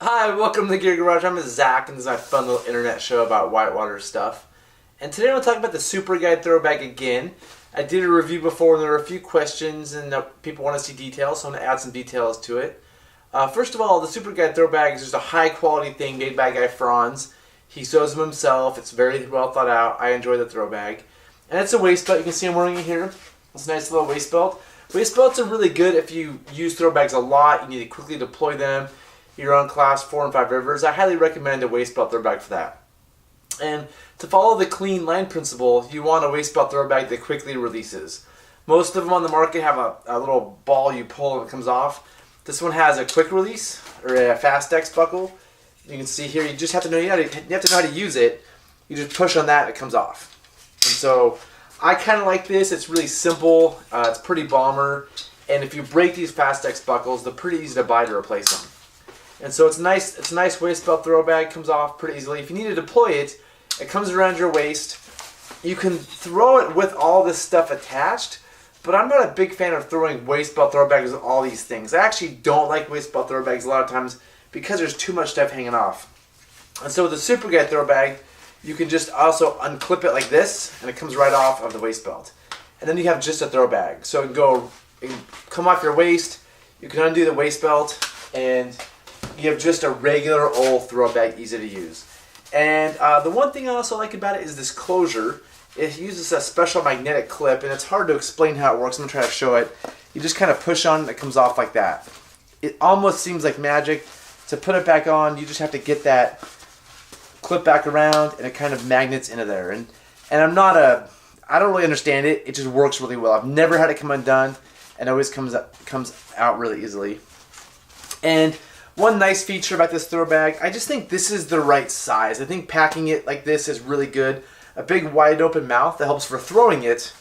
Hi, welcome to the Gear Garage. I'm Zach, and this is my fun little internet show about whitewater stuff. And today I'm going to talk about the Super Guide throw bag again. I did a review before, and there were a few questions, and people want to see details, so I'm going to add some details to it. First of all, the Super Guide throw bag is just a high-quality thing made by Guy Franz. He sews them himself. It's very well thought out. I enjoy the throw bag. And it's a waist belt. You can see I'm wearing it here. It's a nice little waist belt. Waist belts are really good if you use throw bags a lot. You need to quickly deploy them. You're on class 4 and 5 rivers. I highly recommend a waist belt throw bag for that. And to follow the clean line principle, you want a waist belt throw bag that quickly releases. Most of them on the market have a little ball you pull and it comes off. This one has a quick release or a fast X buckle. You can see here, you just have to know how to use it. You just push on that, it comes off. And so I kind of like this. It's really simple. It's pretty bomber. And if you break these fast X buckles, they're pretty easy to buy to replace them. And so it's nice. It's a nice waist belt throw bag. Comes off pretty easily. If you need to deploy it, it comes around your waist. You can throw it with all this stuff attached, but I'm not a big fan of throwing waist belt throw bags with all these things. I actually don't like waist belt throw bags a lot of times because there's too much stuff hanging off. And so with the Super Guide throw bag, you can just also unclip it like this, and it comes right off of the waist belt. And then you have just a throw bag. So it can come off your waist. You can undo the waist belt, and you have just a regular old throw bag, easy to use. And the one thing I also like about it is this closure. It uses a special magnetic clip, and it's hard to explain how it works. I'm going to try to show it. You just kind of push on it, it comes off like that. It almost seems like magic. To put it back on, you just have to get that clip back around, and it kind of magnets into there. And I don't really understand it. It just works really well. I've never had it come undone, and it always comes out really easily. And one nice feature about this throw bag, I just think this is the right size. I think packing it like this is really good. A big wide open mouth that helps for throwing it,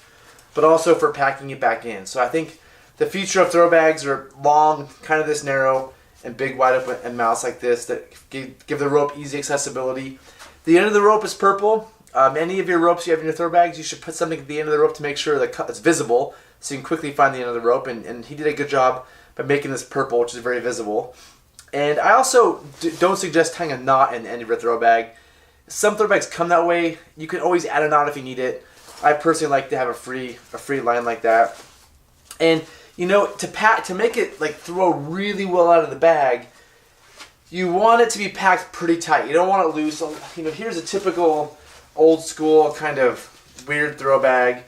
but also for packing it back in. So I think the future of throw bags are long, kind of this narrow, and big wide open mouths like this that give the rope easy accessibility. The end of the rope is purple. Any of your ropes you have in your throw bags, you should put something at the end of the rope to make sure that it's visible so you can quickly find the end of the rope. And he did a good job by making this purple, which is very visible. And I also don't suggest tying a knot in the end of your throw bag. Some throw bags come that way. You can always add a knot if you need it. I personally like to have a free line like that. And you know, to make it like throw really well out of the bag, you want it to be packed pretty tight. You don't want it loose. You know, here's a typical old school kind of weird throw bag,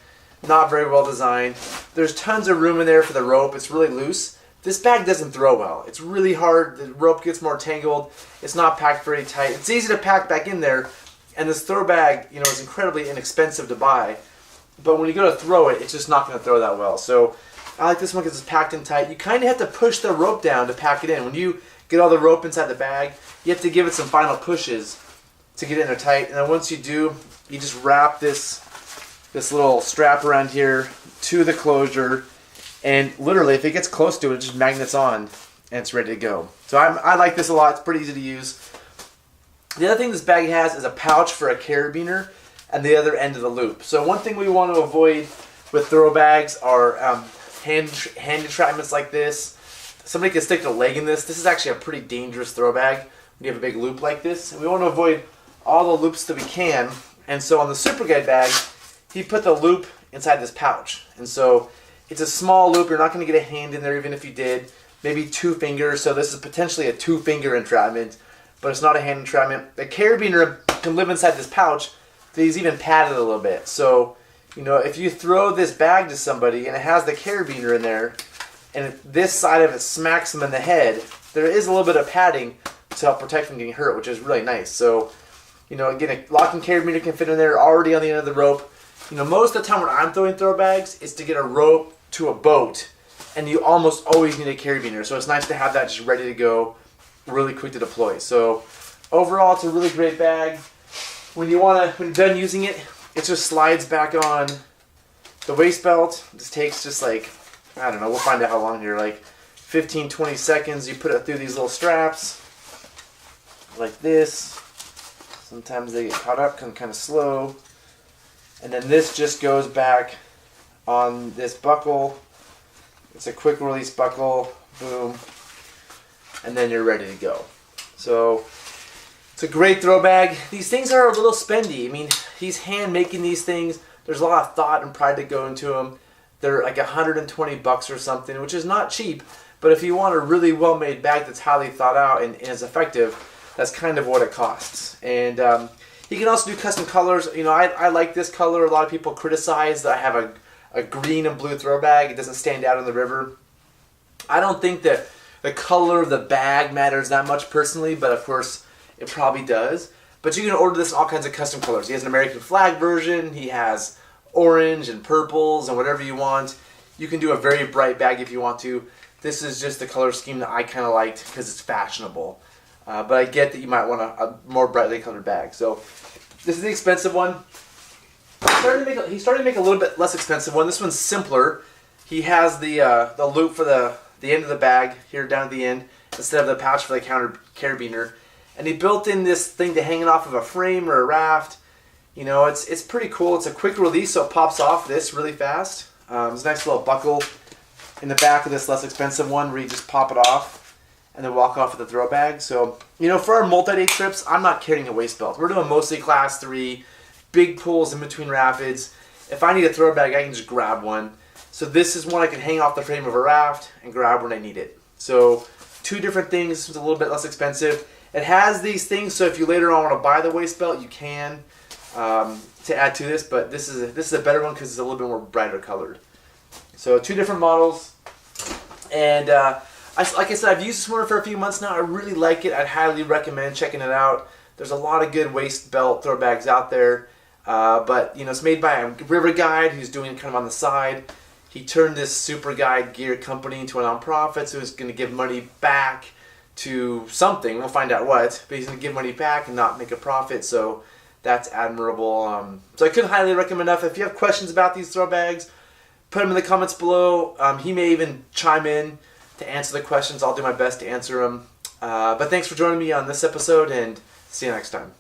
not very well designed. There's tons of room in there for the rope. It's really loose. This bag doesn't throw well. It's really hard. The rope gets more tangled. It's not packed very tight. It's easy to pack back in there, and this throw bag, you know, is incredibly inexpensive to buy. But when you go to throw it, it's just not going to throw that well. So I like this one because it's packed in tight. You kind of have to push the rope down to pack it in. When you get all the rope inside the bag, you have to give it some final pushes to get it in there tight. And then once you do, you just wrap this little strap around here to the closure. And literally, if it gets close to it, it just magnets on, and it's ready to go. So I like this a lot. It's pretty easy to use. The other thing this bag has is a pouch for a carabiner and the other end of the loop. So one thing we want to avoid with throw bags are hand entrapments like this. Somebody can stick their leg in this. This is actually a pretty dangerous throw bag when you have a big loop like this. And we want to avoid all the loops that we can. And so on the Super Guide bag, he put the loop inside this pouch. And so it's a small loop. You're not going to get a hand in there even if you did. Maybe 2 fingers. So this is potentially a 2-finger entrapment, but it's not a hand entrapment. The carabiner can live inside this pouch. He's even padded a little bit. So, you know, if you throw this bag to somebody and it has the carabiner in there, and this side of it smacks them in the head, there is a little bit of padding to help protect from getting hurt, which is really nice. So, you know, again, a locking carabiner can fit in there already on the end of the rope. You know, most of the time when I'm throwing throw bags, it's to get a rope to a boat, and you almost always need a carabiner. So it's nice to have that just ready to go, really quick to deploy. So overall, it's a really great bag. When you're done using it, it just slides back on the waist belt. This takes just like, I don't know, we'll find out how long here, like 15, 20 seconds. You put it through these little straps like this. Sometimes they get caught up, kind of slow. And then this just goes back on this buckle. It's a quick release buckle. Boom. And then you're ready to go. So it's a great throw bag. These things are a little spendy. I mean, he's hand making these things. There's a lot of thought and pride to go into them. They're like $120 or something, which is not cheap. But if you want a really well-made bag that's highly thought out and is effective, that's kind of what it costs. And he can also do custom colors. You know, I like this color. A lot of people criticize that I have a green and blue throw bag. It doesn't stand out in the river. I don't think that the color of the bag matters that much personally, but of course it probably does. But you can order this in all kinds of custom colors. He has an American flag version. He has orange and purples and whatever you want. You can do a very bright bag if you want to. This is just the color scheme that I kind of liked because it's fashionable. But I get that you might want a more brightly colored bag. So this is the expensive one. He started to make a little bit less expensive one. This one's simpler. He has the loop for the end of the bag here down at the end instead of the pouch for the carabiner. And he built in this thing to hang it off of a frame or a raft. You know, it's pretty cool. It's a quick release, so it pops off this really fast. There's a nice little buckle in the back of this less expensive one where you just pop it off and then walk off with the throw bag. So, you know, for our multi-day trips, I'm not carrying a waist belt. We're doing mostly class 3, big pools in between rapids. If I need a throw bag, I can just grab one. So this is one I can hang off the frame of a raft and grab when I need it. So 2 different things. This one's a little bit less expensive. It has these things, so if you later on want to buy the waist belt, you can to add to this. But this is a better one because it's a little bit more brighter colored. So 2 different models. And like I said, I've used this one for a few months now. I really like it. I'd highly recommend checking it out. There's a lot of good waist belt throw bags out there. But, you know, it's made by a river guide who's doing it kind of on the side. He turned this super guide gear company into a nonprofit, so he's going to give money back to something. We'll find out what. But he's going to give money back and not make a profit, so that's admirable. So I couldn't highly recommend enough. If you have questions about these throw bags, put them in the comments below. He may even chime in to answer the questions. I'll do my best to answer them. But thanks for joining me on this episode, and see you next time.